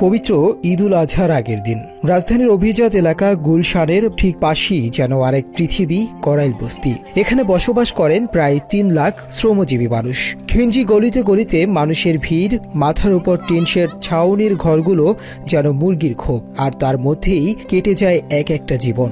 পবিত্র ঈদুল আজহার আগের দিন রাজধানীর অভিজাত এলাকা গুলশানের ঠিক পাশেই যেন আরেক পৃথিবী করাইল বস্তি। এখানে বসবাস করেন প্রায় ৩ লাখ শ্রমজীবী মানুষ। ঘিঞ্জি গলিতে গলিতে মানুষের ভিড়, মাথার উপর টিনশেড ছাউনির ঘরগুলো যেন মুরগির খোপ, আর তার মধ্যেই কেটে যায় এক একটা জীবন।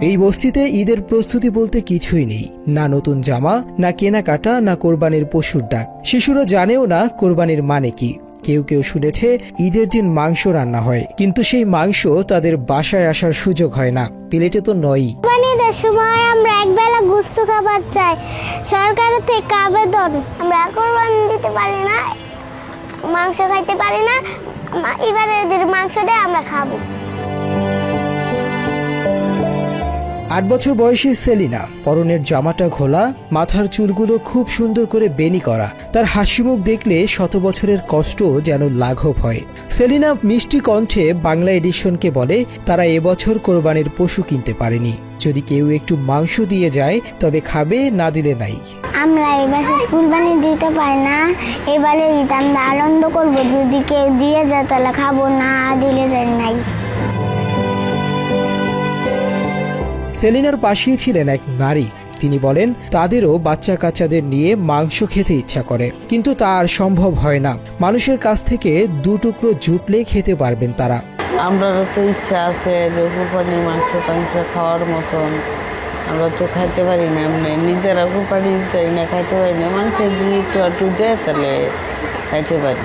এই বস্তিতে ঈদের প্রস্তুতি বলতে কিছুই নেই, না নতুন জামা, না কেনাকাটা, না কোরবানির পশুর ডাক। শিশুরা জানেও না কোরবানির মানে কি। কেউ কেউ শুনেছে ঈদের দিন মাংস রান্না হয়, কিন্তু সেই মাংস তাদের বাসায় আসার সুযোগ হয় না, প্লেটে তো নয়ই। ঈদের সময় আমরা একবেলা গোশত খাবার চাই, সরকার থেকে আবেদন। আমরা কোরবানি দিতে পারি না, মাংস খাইতে পারি না, এবারে মাংস দিয়ে আমরা খাবো। ৮ বছর বয়সী সেলিনা, পরনের জামাটা ঘোলা, মাথার চুলগুলো খুব সুন্দর করে বেনি করা। তার হাসিমুখ দেখলে শত বছরের কষ্ট যেন লাঘব হয়। সেলিনা মিষ্টি কণ্ঠে বাংলা এডিশনকে বলে তারা এবছর কোরবানির পশু কিনতে পারেনি, যদি কেউ একটু মাংস দিয়ে যায় তবে খাবে, না দিলে নাই। আমরা এবছর কুরবানি দিতে পারি না, এবারে ঈদ আমরা আনন্দ করবো, যদি কেউ দিয়ে যায় তাহলে খাবো, না দিলে যায় নাই। সেলিনার পাশেই ছিলেন এক নারী। তিনি বলেন তাদেরও বাচ্চা কাচ্চাদের নিয়ে মাংস খেতে ইচ্ছা করে, কিন্তু তা আর সম্ভব হয় না। মানুষের কাছ থেকে 2 টুকরো জুটলে খেতে পারবেন তারা। আমরা তো ইচ্ছা আছে যে কোরবানি মাংস টাংস খাওয়ার মতন, আমরা তো খাইতে পারি না, এমনি নিজেরা কোরবানি চাই না, খাইতে পারি না। মানুষের যদি একটু দেয় তাহলে খাইতে পারি।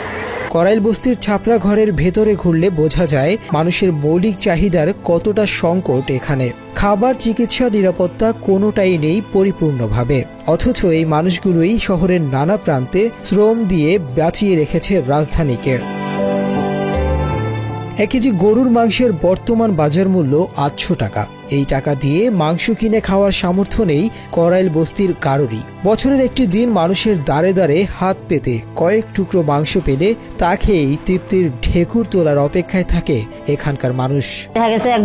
করাইল বস্তির ছাপড়া ঘরের ভেতরে ঘুরলে বোঝা যায় মানুষের মৌলিক চাহিদার কতটা সংকট এখানে। খাবার, চিকিৎসা, নিরাপত্তা কোনোটাই নেই পরিপূর্ণভাবে, অথচ এই মানুষগুলোই শহরের নানা প্রান্তে শ্রম দিয়ে বাঁচিয়ে রেখেছে রাজধানীকে। 1 কেজি গরুর মাংসের বর্তমান বাজার মূল্য 800 টাকা। এই টাকা দিয়ে মাংস কিনে খাওয়ার সামর্থ্য নেই করাইল বস্তির কারোরই। বছরের একটি দিন মানুষের দাঁড়ে দাঁড়ে হাত পেতে কয়েক টুকরো মাংস পেলে তা খেয়েই তৃপ্তির ঢেকুর তোলার অপেক্ষায় থাকে এখানকার মানুষ। দেখা গেছে এক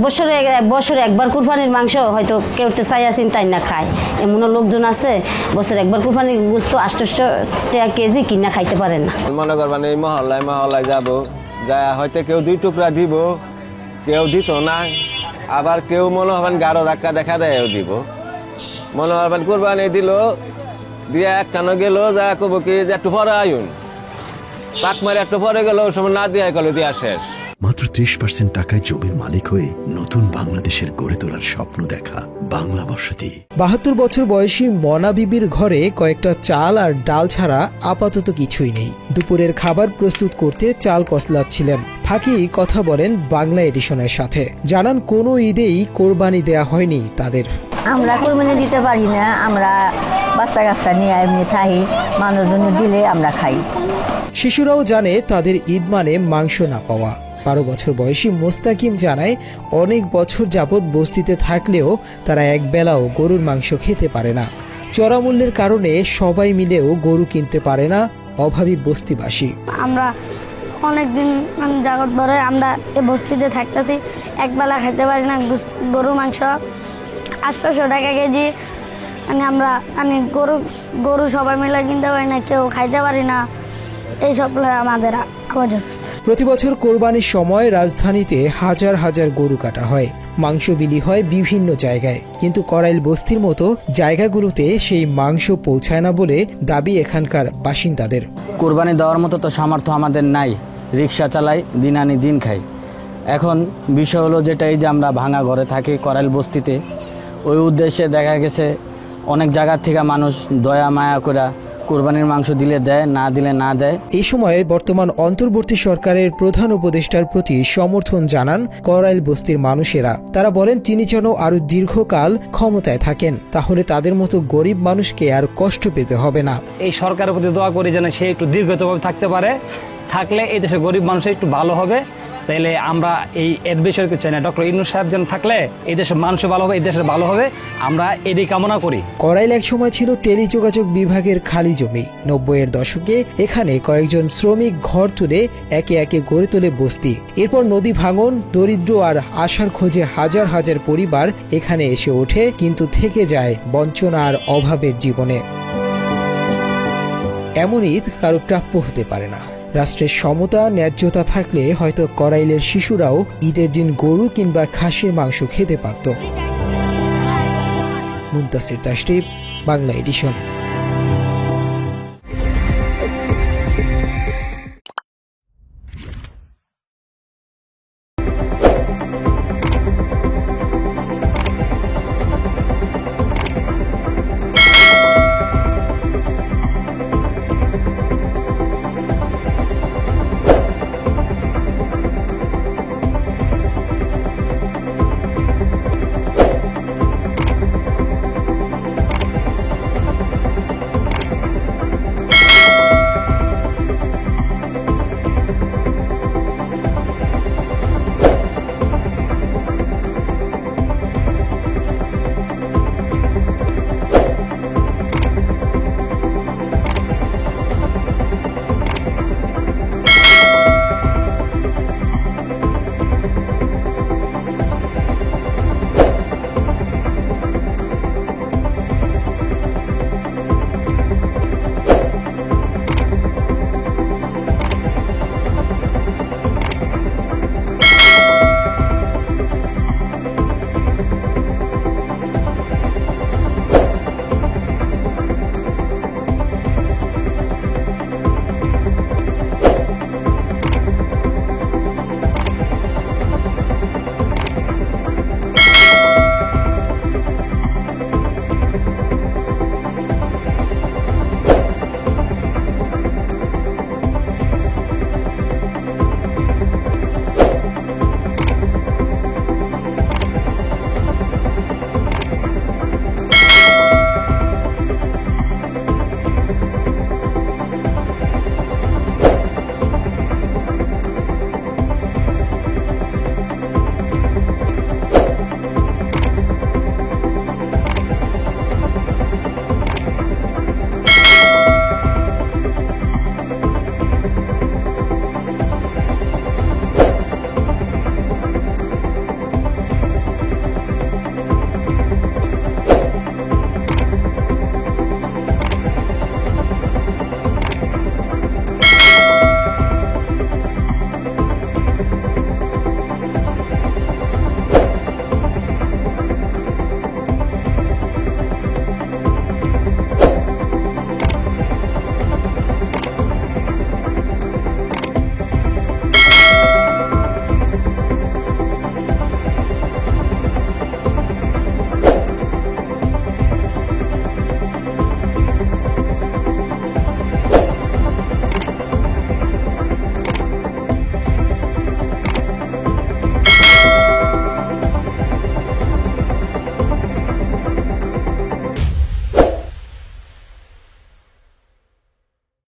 বছরে একবার কুরবানির মাংস হয়তো কেউ চাইয়া চিন্তাই না খায়, এমন লোকজন আছে বছরে একবার কুরবানির গোশত 800 টাকা কেজি কিনা খাইতে পারে না। মনে করবেন এই মহল্লায় যাবো, যা হয়তো কেউ 2 টুকরা দিব, কেউ দিত না, আবার কেউ মনে হবেন গাঢ় ধাক্কা দেখা দেয়ও দিব। মনে হবেন কোরবানি দিল, দিয়ে একখানো গেল, যা কব কি যে একটু পরে আয়ুন, পাক মারে একটু পরে গেল, ওই সময় না দিয়ে গেল, দিয়া শেষ। মাত্র 30% টাকায় জমির মালিক হয়ে নতুন বাংলাদেশের গড়ে তোলার স্বপ্ন দেখা বাংলা বসতি। 72 বছর বয়সী মনা বিবির ঘরে কয়েকটা চাল আর ডাল ছাড়া আপাতত কিছুই নেই। দুপুরের খাবার প্রস্তুত করতে চাল কসলাচ্ছিলেন। ফাঁকি কথা বলেন বাংলা এডিশনের সাথে, জানান কোনো ঈদেই কোরবানি দেয়া হয়নি তাদের। আমরা কোরবানি দিতে পারি না, আমরা বাচ্চা কাচ্চা নিয়ে এমনি থাকি, মানুষজন দিলে আমরা খাই। শিশুরাও জানে তাদের ঈদ মানে মাংস না পাওয়া। 12 বছর বয়সী মোস্তাকিম জানায় অনেক বছর যাবৎ বস্তিতে থাকলেও তারা একবেলাও গরুর মাংস খেতে পারে না। চড়া মূল্যের কারণে সবাই মিলেও গরু কিনতে পারে না অভাবী বস্তিবাসী। আমরা অনেকদিন জাগত ধরে আমরা এই বস্তিতে থাকতেছি, একবেলা খেতে পারি না গরু মাংস, 800 টাকা কেজি। আমরা গরু সবাই মিলে কিনতে পারি না, কেউ খাইতে পারি না, এইসব আমাদের আয়োজন। প্রতি বছর কোরবানির সময় রাজধানীতে হাজার হাজার গরু কাটা হয়, মাংস বিলি হয় বিভিন্ন জায়গায়, কিন্তু করাইল বস্তির মতো জায়গাগুলোতে সেই মাংস পৌঁছায় না বলে দাবি এখানকার বাসিন্দাদের। কোরবানি দেওয়ার মতো তো সামর্থ্য আমাদের নাই, রিক্সা চালাই, দিন আনি দিন খাই। এখন বিষয় হলো যেটাই যে আমরা ভাঙা ঘরে থাকি করাইল বস্তিতে, ওই উদ্দেশ্যে দেখা গেছে অনেক জায়গা থেকে মানুষ দয়া মায়া করে কোরবানির মাংস দিলে দেয়, না দিলে না দেয়। এই সময়ে বর্তমান অন্তর্বর্তী সরকারের প্রধান উপদেষ্টার প্রতি সমর্থন জানান করাইল বস্তির মানুষেরা। তারা বলেন তিনি যেন আরো দীর্ঘকাল ক্ষমতায় থাকেন, তাহলে তাদের মতো গরিব মানুষকে আর কষ্ট পেতে হবে না। এই সরকারের প্রতি দোয়া করি যেন সে একটু দীর্ঘতভাবে থাকতে পারে, থাকলে এই দেশের গরিব মানুষের একটু ভালো হবে। তাইলে আমরা এই বিষয়কে চাই না, ডক্টর ইউনূস সাহেব যেন থাকলে এই দেশের মানুষ ভালো হবে, এই দেশের ভালো হবে, আমরা এটাই কামনা করি। করাইল এক সময় ছিল টেলিযোগাযোগ বিভাগের খালি জমি। 90-এর দশকে এখানে কয়েকজন শ্রমিক ঘর তুলে একে একে গড়ে তোলে বস্তি। এরপর নদী ভাঙন, দরিদ্র আর আশার খোঁজে হাজার হাজার পরিবার এখানে এসে ওঠে, কিন্তু থেকে যায় বঞ্চনা আর অভাবের জীবনে। এমন ঈদ কারো প্রাপ্য হতে পারে না। রাষ্ট্রের সমতা ন্যায্যতা থাকলে হয়তো করাইলের শিশুরাও ঈদের দিন গরু কিংবা খাসির মাংস খেতে পারত। মুনতাসির তাশরিফ, বাংলা এডিশন।